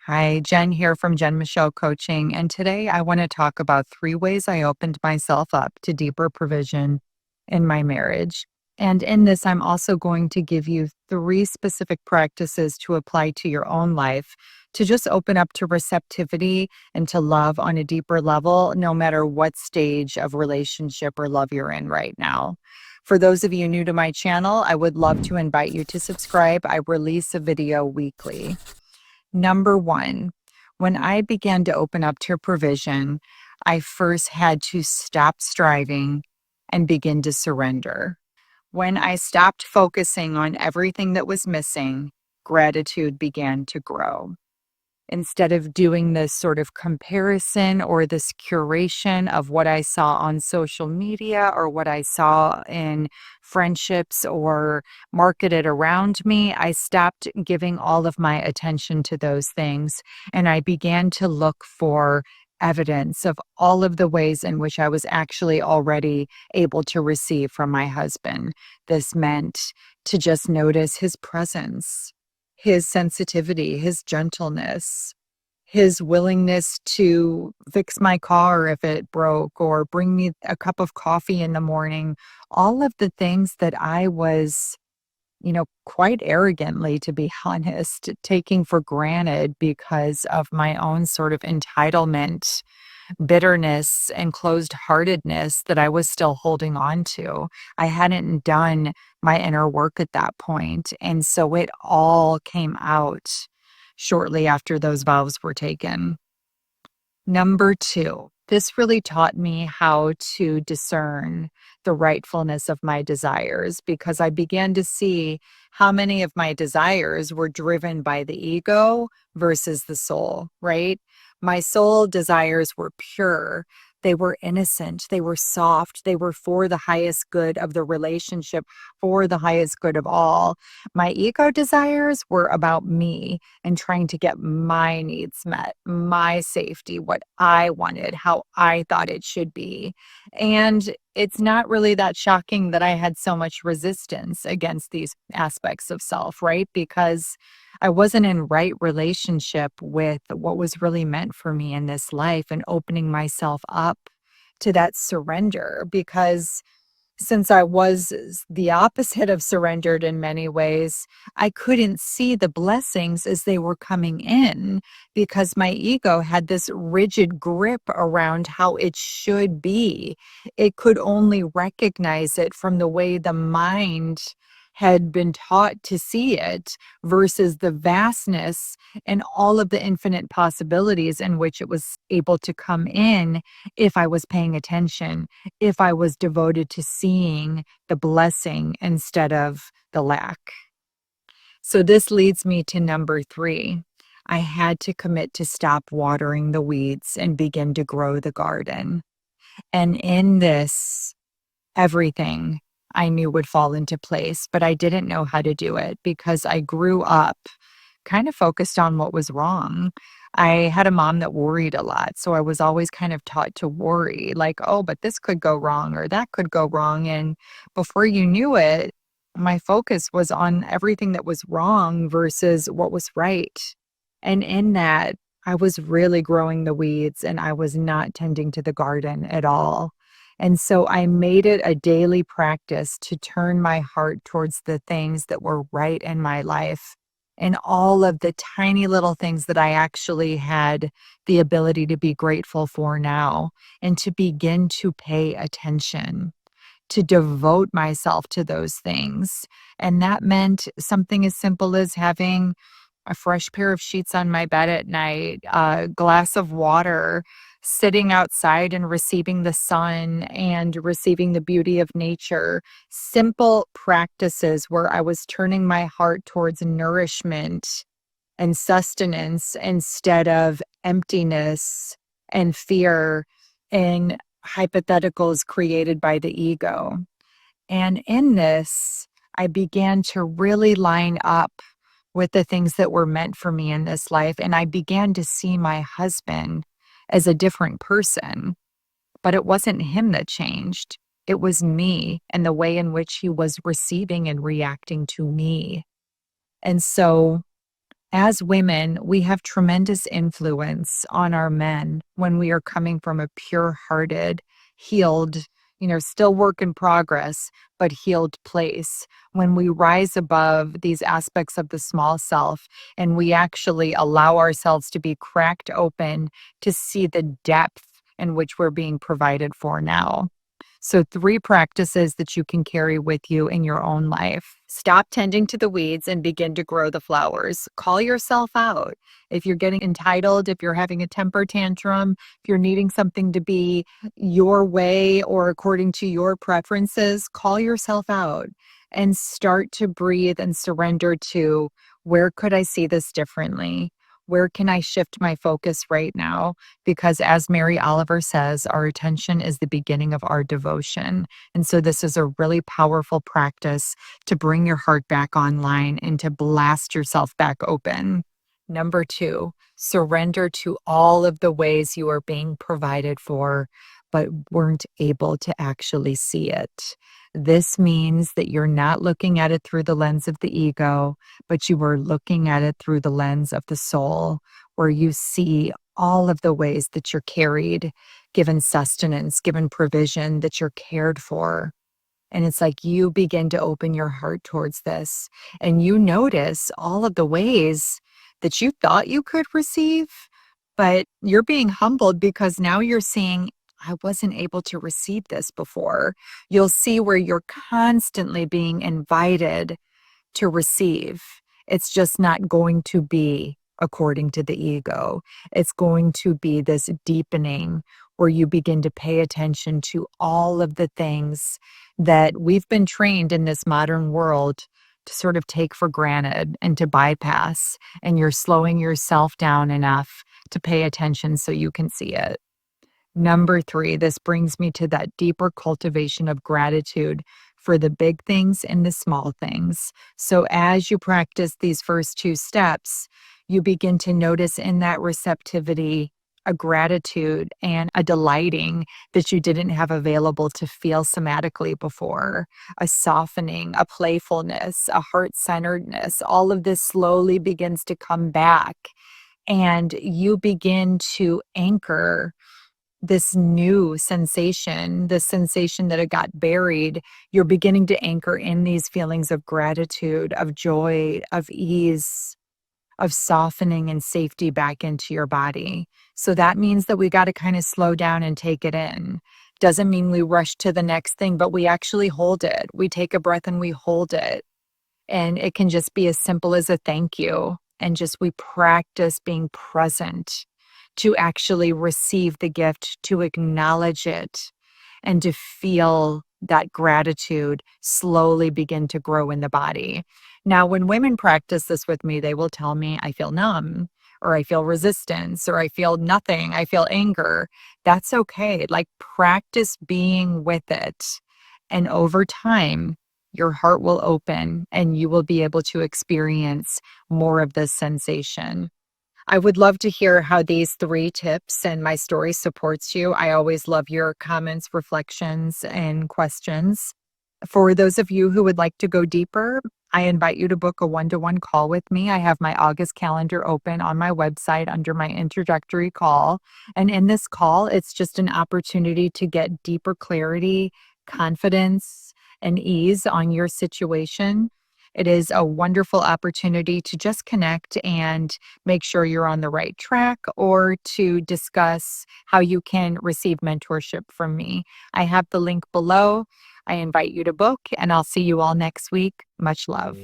Hi, Jen here from Jen Michelle Coaching. And today I want to talk about 3 ways I opened myself up to deeper provision in my marriage. And in this, I'm also going to give you 3 specific practices to apply to your own life to just open up to receptivity and to love on a deeper level, no matter what stage of relationship or love you're in right now. For those of you new to my channel, I would love to invite you to subscribe. I release a video weekly. Number one, when I began to open up to provision, I first had to stop striving and begin to surrender. When I stopped focusing on everything that was missing, gratitude began to grow. Instead of doing this sort of comparison or this curation of what I saw on social media or what I saw in friendships or marketed around me, I stopped giving all of my attention to those things. And I began to look for evidence of all of the ways in which I was actually already able to receive from my husband. This meant to just notice his presence, his sensitivity, his gentleness, his willingness to fix my car if it broke or bring me a cup of coffee in the morning. All of the things that I was, quite arrogantly, to be honest, taking for granted because of my own sort of entitlement, bitterness, and closed heartedness that I was still holding on to. I hadn't done my inner work at that point. And so it all came out shortly after those vows were taken. Number two, this really taught me how to discern the rightfulness of my desires because I began to see how many of my desires were driven by the ego versus the soul, right? My soul desires were pure. They were innocent. They were soft. They were for the highest good of the relationship, for the highest good of all. My ego desires were about me and trying to get my needs met, my safety, what I wanted, how I thought it should be. And it's not really that shocking that I had so much resistance against these aspects of self, right? Because I wasn't in right relationship with what was really meant for me in this life and opening myself up to that surrender because since I was the opposite of surrendered in many ways, I couldn't see the blessings as they were coming in because my ego had this rigid grip around how it should be. It could only recognize it from the way the mind had been taught to see it versus the vastness and all of the infinite possibilities in which it was able to come in if I was paying attention, if I was devoted to seeing the blessing instead of the lack. So this leads me to number 3. I had to commit to stop watering the weeds and begin to grow the garden. And in this, everything I knew would fall into place, but I didn't know how to do it because I grew up kind of focused on what was wrong. I had a mom that worried a lot, so I was always kind of taught to worry, like, oh, but this could go wrong or that could go wrong. And before you knew it, my focus was on everything that was wrong versus what was right. And in that, I was really growing the weeds and I was not tending to the garden at all. And so I made it a daily practice to turn my heart towards the things that were right in my life and all of the tiny little things that I actually had the ability to be grateful for now, and to begin to pay attention, to devote myself to those things. And that meant something as simple as having a fresh pair of sheets on my bed at night, a glass of water, sitting outside and receiving the sun and receiving the beauty of nature. Simple practices where I was turning my heart towards nourishment and sustenance instead of emptiness and fear and hypotheticals created by the ego. And in this, I began to really line up with the things that were meant for me in this life. And I began to see my husband as a different person, but it wasn't him that changed. It was me and the way in which he was receiving and reacting to me. And so As women, we have tremendous influence on our men when we are coming from a pure-hearted, healed, still work in progress, but healed place. When we rise above these aspects of the small self and we actually allow ourselves to be cracked open to see the depth in which we're being provided for now. So, three practices that you can carry with you in your own life. Stop tending to the weeds and begin to grow the flowers. Call yourself out. If you're getting entitled, if you're having a temper tantrum, if you're needing something to be your way or according to your preferences, call yourself out and start to breathe and surrender to, where could I see this differently? Where can I shift my focus right now? Because as Mary Oliver says, our attention is the beginning of our devotion. And so this is a really powerful practice to bring your heart back online and to blast yourself back open. Number two, surrender to all of the ways you are being provided for, but weren't able to actually see it. This means that you're not looking at it through the lens of the ego, but you are looking at it through the lens of the soul, where you see all of the ways that you're carried, given sustenance, given provision, that you're cared for. And it's like you begin to open your heart towards this and you notice all of the ways that you thought you could receive, but you're being humbled because now you're seeing, I wasn't able to receive this before. You'll see where you're constantly being invited to receive. It's just not going to be according to the ego. It's going to be this deepening where you begin to pay attention to all of the things that we've been trained in this modern world to sort of take for granted and to bypass. And you're slowing yourself down enough to pay attention so you can see it. Number three, this brings me to that deeper cultivation of gratitude for the big things and the small things. So, as you practice these first two steps, you begin to notice in that receptivity a gratitude and a delighting that you didn't have available to feel somatically before, a softening, a playfulness, a heart centeredness. All of this slowly begins to come back, and you begin to anchor this new sensation, the sensation that it got buried. You're beginning to anchor in these feelings of gratitude, of joy, of ease, of softening and safety back into your body. So that means that we got to kind of slow down and take it in. Doesn't mean we rush to the next thing, but we actually hold it. We take a breath and we hold it. And it can just be as simple as a thank you. And just we practice being present to actually receive the gift, to acknowledge it, and to feel that gratitude slowly begin to grow in the body. Now, when women practice this with me, they will tell me, I feel numb, or I feel resistance, or I feel nothing, I feel anger. That's okay. Like, practice being with it. And over time, your heart will open and you will be able to experience more of this sensation. I would love to hear how these three tips and my story supports you. I always love your comments, reflections, and questions. For those of you who would like to go deeper, I invite you to book a one-to-one call with me. I have my August calendar open on my website under my introductory call. And in this call, it's just an opportunity to get deeper clarity, confidence, and ease on your situation. It is a wonderful opportunity to just connect and make sure you're on the right track, or to discuss how you can receive mentorship from me. I have the link below. I invite you to book, and I'll see you all next week. Much love.